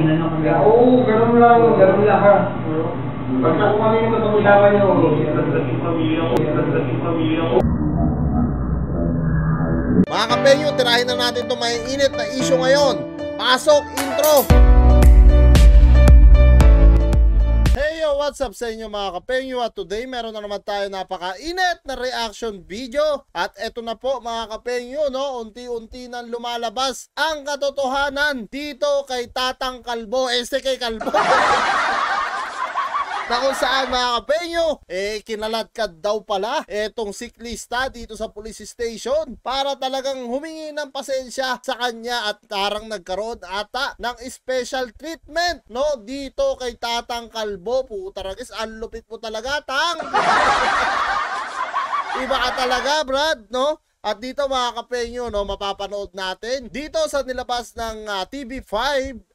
Oo, ganun lang ha. Pagka kung ano yung matapulawan nyo, yung pamilya ko. Mga kapenyo, tirahin na natin itong may init na issue ngayon. Pasok, intro! Hey yo, what's up sa inyo mga kapenyo? At today meron na naman tayo napaka-init na reaction video. At eto na po mga kapenyo, no? Unti-unti nang lumalabas ang katotohanan dito kay Tatang Kalbo. Kay Kalbo. Na kung saan mga kapenyo, kinaladkad daw pala etong siklista dito sa police station para talagang humingi ng pasensya sa kanya at parang nagkaroon ata ng special treatment, no? Dito kay Tatang Kalbo. Puta ragis, ang lupit mo talaga, Tang! Iba ka talaga, Brad, no? At dito mga kapenyo, no, mapapanood natin dito sa nilabas ng TV5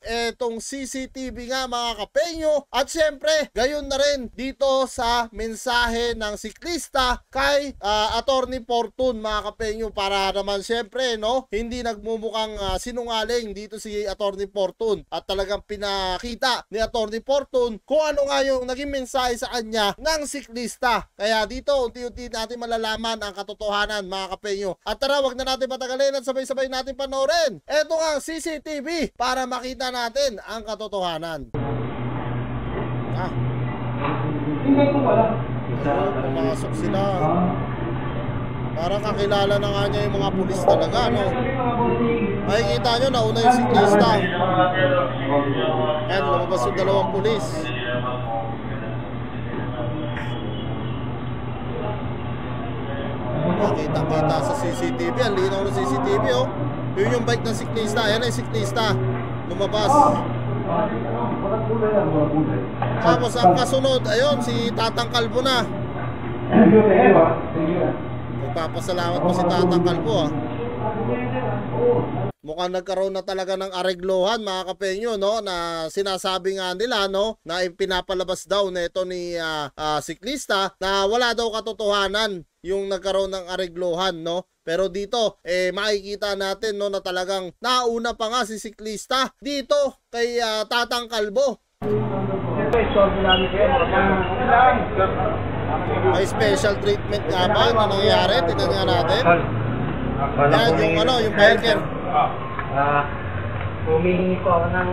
etong CCTV nga mga kapenyo. At syempre, gayon na rin dito sa mensahe ng siklista kay Attorney Fortune mga kapenyo, para naman syempre, no, hindi nagmumukhang sinungaling dito si Attorney Fortune at talagang pinakita ni Attorney Fortune kung ano nga yung naging mensahe sa kanya ng siklista. Kaya dito unti-unti natin malalaman ang katotohanan mga kapenyo. At tara, wag na natin patagalin at sabay-sabay natin panoorin eto nga CCTV para makita natin ang katotohanan. Pumasok sila. Parang kakilala na nga niya yung mga pulis talaga, no? Makikita nyo, nauna yung siklista. Ayan, lumabas yung dalawang pulis. Nakita-kita sa CCTV. Ang linaw ng CCTV, oh. Yun yung bike ng siklista. Ayan ay siklista. Lumabas. Tapos ang kasunod, ayun, si Tatang Kalbo na. Nagpapasalamat po si Tatang Kalbo, ah. Mukhang nagkaroon na talaga ng areglohan mga kapenyo, no, na sinasabi nga nila, no, na pinapalabas daw nito ni siklista na wala daw katotohanan yung nagkaroon ng areglohan, no. Pero dito makikita natin, no, na talagang nauna pa nga si siklista dito kay Tatang Kalbo. May special treatment nga ba na nangyayari? Tignan nga natin. Yan yung ano, yung biker. Humihingi ko ako ng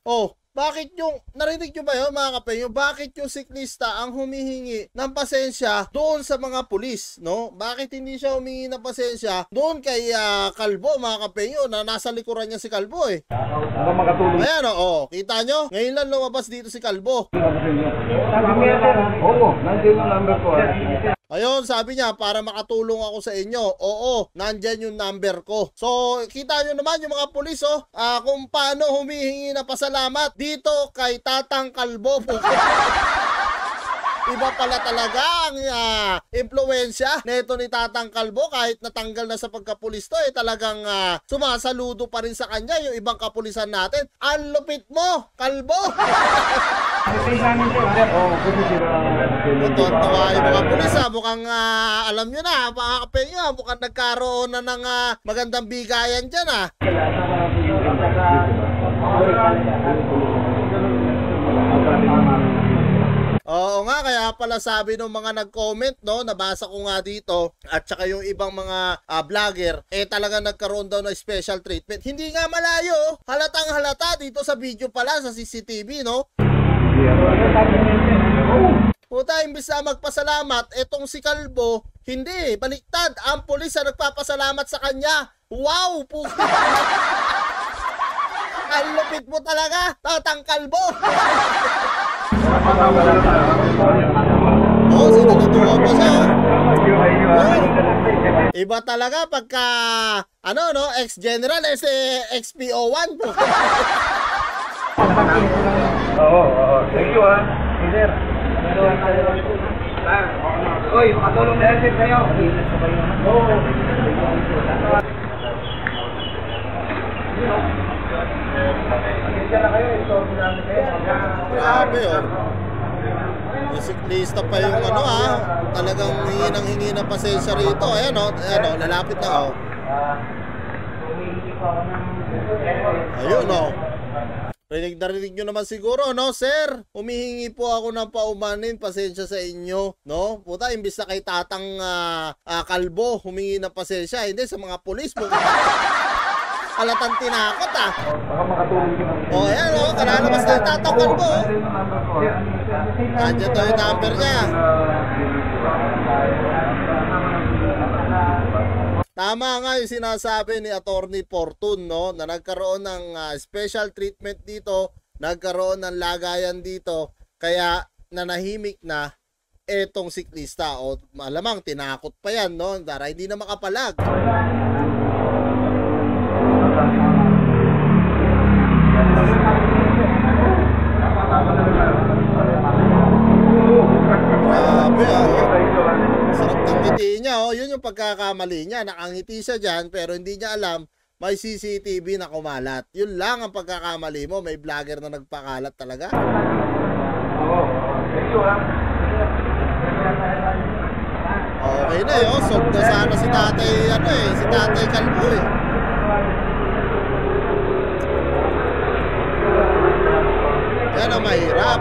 Oh, bakit yung, narinig nyo ba yun mga kapenyo? Bakit yung siklista ang humihingi ng pasensya doon sa mga pulis, no? Bakit hindi siya humingi ng pasensya doon kay Kalbo mga kapenyo, na nasa likuran niya si Kalbo, eh? Ayan, oh, kita nyo? Ngayon lang lumabas dito si Kalbo. Oo, nandiyan yung number ko. Ayun, sabi niya, para makatulong ako sa inyo. Oo, nandyan yung number ko. So, kita nyo naman yung mga pulis, oh, kung paano humihingi na pasalamat dito kay Tatang Kalbo. Iba pala talaga ang impluwensya nito ni Tatang Kalbo. Kahit natanggal na sa pagkapulis to, talagang sumasaludo pa rin sa kanya yung ibang kapulisan natin. Ang lupit mo, Kalbo! Tawa yung mga pulis, mukhang alam nyo na, mga kapenyo, mukhang nagkaroon na ng magandang bigayan dyan, ah. Oo nga, kaya pala sabi ng mga nag-comment, no, nabasa ko nga dito, at saka yung ibang mga vlogger, talaga nagkaroon daw ng special treatment. Hindi nga malayo, halatang halata dito sa video pala, sa CCTV, no? Puta, imbis na magpasalamat, etong si Kalbo, hindi, baliktad, ang pulis ang nagpapasalamat sa kanya. Wow, puta! Ang lupit mo talaga, Tatang Kalbo! Oh, sinutuwa pa siya. Iba talaga pagka, ano, no, ex-general, XPO1. Oo, thank you, ha. Sir. Oy, makatulong na sir kayo. Oo. Grabe, oh. Yung siklista pa yung ano, talagang hingi ng pasensya rito. Ayan, oh, lalapit na, oh. Ayun, no. Rinig na rinig nyo naman siguro, no, sir? Humihingi po ako ng paumanin, pasensya sa inyo, no? Puta, imbis na kay Tatang Kalbo, humingi ng pasensya, hindi sa mga pulis mo. Alatang tinakot, ah. Baka makatulong ka na. O, ayan, o, kalalabas na yung Tatang Kalbo. Nandiyan daw yung number niya. Tama nga yung sinasabi ni Attorney Fortun, no, na nagkaroon ng special treatment dito, nagkaroon ng lagayan dito, kaya nanahimik na etong siklista. O malamang tinakot pa yan, no, para hindi na makapalag. Grabe, sarap ng ngiti niya, oh. Yun yung pagkakamali niya. Nakangiti siya dyan, pero hindi niya alam may CCTV na kumalat. Yun lang ang pagkakamali mo. May vlogger na nagpakalat talaga. Okay na, oh. Sold na sana si Tatay, si Tatay Kalbo, eh. Yan ang mahirap.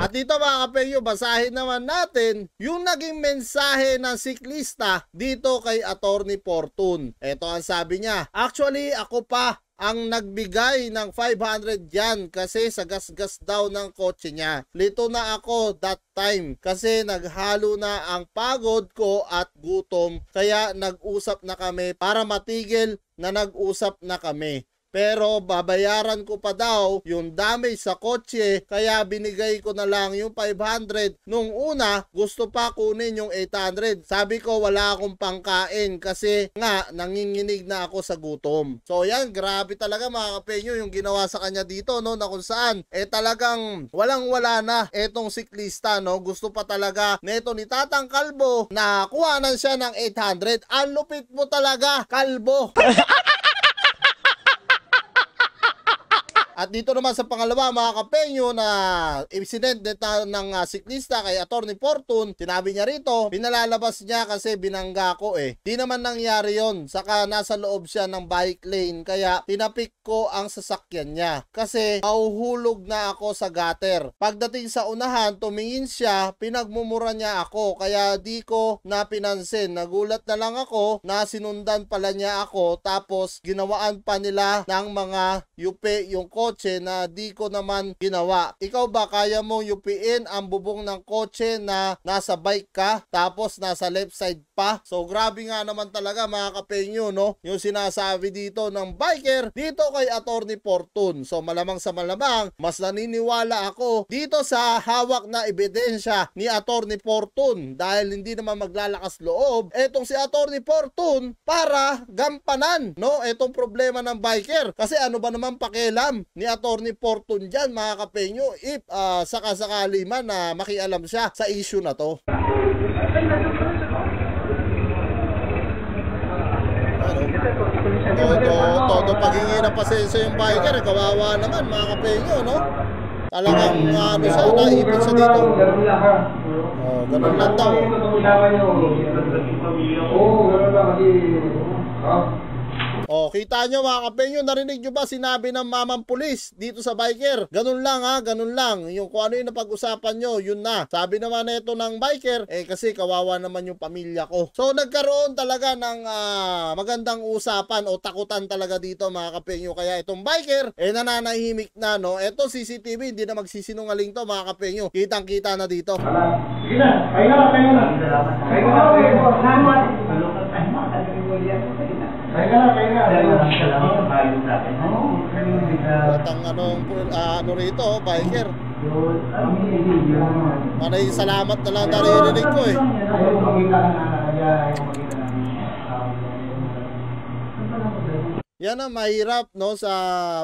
At dito mga kapelyo, basahin naman natin yung naging mensahe ng siklista dito kay Attorney Fortun. Ito ang sabi niya. Actually, ako pa ang nagbigay ng 500 yan kasi sa gas-gas daw ng kotse niya. Lito na ako that time kasi naghalo na ang pagod ko at gutom, kaya nag-usap na kami para matigil na nag-usap na kami. Pero babayaran ko pa daw yung damage sa kotse, kaya binigay ko na lang yung 500. Nung una, gusto pa kunin yung 800. Sabi ko wala akong pangkain kasi nga nanginginig na ako sa gutom. So yan, grabe talaga mga kapenyo yung ginawa sa kanya dito, no, na kung saan talagang walang-wala na etong siklista, no. Gusto pa talaga neto ni Tatang Kalbo na kuhanan siya ng 800. Ang lupit mo talaga, Kalbo. At dito naman sa pangalawa mga kapenyo na incident ng siklista kay Attorney Fortun, sinabi niya rito, pinalalabas niya kasi binangga ko eh. Di naman nangyari yon, saka nasa loob siya ng bike lane kaya tinapik ko ang sasakyan niya kasi mahuhulog na ako sa gutter. Pagdating sa unahan, tumingin siya, pinagmumura niya ako kaya di ko na pinansin. Nagulat na lang ako na sinundan pala niya ako, tapos ginawaan pa nila ng mga yupe yung kotse na di ko naman ginawa. Ikaw ba kaya mong yupiin ang bubong ng kotse na nasa bike ka tapos nasa left side pa? So grabe nga naman talaga mga kapenyo, no, yung sinasabi dito ng biker dito kay Attorney Fortun. So malamang sa malamang mas naniniwala ako dito sa hawak na ebidensya ni Attorney Fortun dahil hindi naman maglalakas loob etong si Attorney Fortun para gampanan, no, etong problema ng biker. Kasi ano ba naman pakialam ni Attorney Fortun dyan mga kapenyo if sakasakali man na makialam siya sa issue na to. Todo paghingi ng pasensya yung biker, kawawa naman mga kapenyo, no? Talagang ano siya, naipit siya dito. Oh, ganun lang daw. Oo, ganun lang kasi. Oh, kita nyo mga kapenyo, narinig nyo ba sinabi ng mamang pulis dito sa biker? Ganun lang ha, ganun lang. Yung kung ano yung napag-usapan nyo, yun na. Sabi naman ito ng biker, kasi kawawa naman yung pamilya ko. So nagkaroon talaga ng magandang usapan o takutan talaga dito mga kapenyo. Kaya itong biker, nananahimik na, no. Ito CCTV, hindi na magsisinungaling to mga kapenyo. Kitang-kita na dito. Sige na, kaya na. Ano rito, biker. Panay salamat na lang naririnig ko eh. Yan ang mahirap, no, sa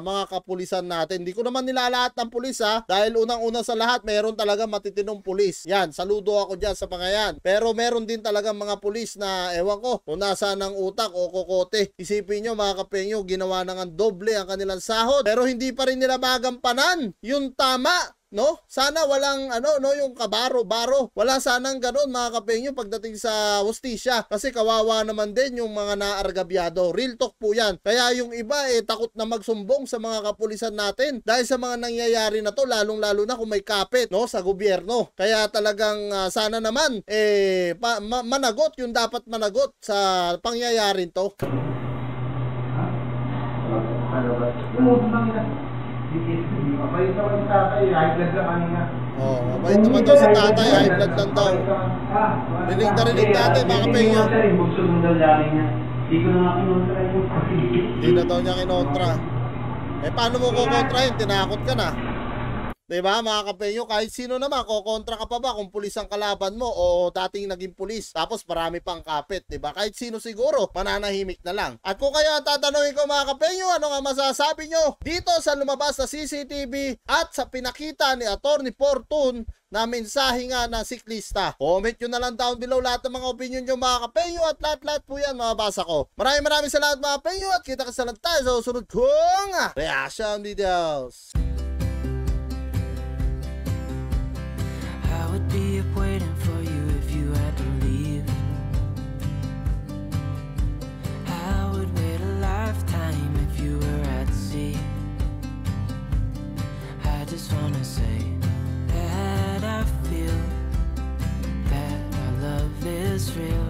mga kapulisan natin. Hindi ko naman nilalahat ng pulis ha, dahil unang-una sa lahat meron talaga matitinong pulis. Yan, saludo ako dyan sa mga yan. Pero meron din talaga mga pulis na ewan ko kung nasa ng utak o kokote. Isipin nyo mga kapenyo, ginawa na nga doble ang kanilang sahod pero hindi pa rin nila magampanan yung tama no? Sana walang ano, no, yung kabaro-baro. Wala sanang ganun mga kapenyo pagdating sa hustisya. Kasi kawawa naman din yung mga naargabyado. Real talk po yan. Kaya yung iba takot na magsumbong sa mga kapulisan natin dahil sa mga nangyayari na to, lalong-lalo na kung may kapit, no, sa gobyerno. Kaya talagang sana naman managot yung dapat managot sa pangyayarin to. Mabait naman si tatay, high blood lang kanina. Oh, mabait naman daw si tatay, high blood lang daw. Rinig na rinig tatay, mga kapenyo. Hindi ko na nga kinontra yun. Hindi na daw niya kinontra. Paano mo kukontrahin? Tinakot ka na. Diba mga kapenyo, kahit sino naman, kukontra ka pa ba kung pulis ang kalaban mo o dating naging pulis, tapos marami pang kapit, diba? Kahit sino siguro, mananahimik na lang. At kung kayo ang tatanungin ko mga kapenyo, ano nga masasabi nyo dito sa lumabas na CCTV at sa pinakita ni Attorney Fortune na mensahe nga ng siklista? Comment nyo na lang down below lahat ng mga opinion nyo mga kapenyo at lahat-lahat po yan mababasa ko. Maraming salamat mga kapenyo at kita-kita lang tayo sa susunod kong reaction videos. Would be up waiting for you if you had to leave. I would wait a lifetime if you were at sea. I just wanna say that I feel that our love is real.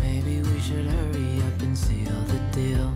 Maybe we should hurry up and seal the deal.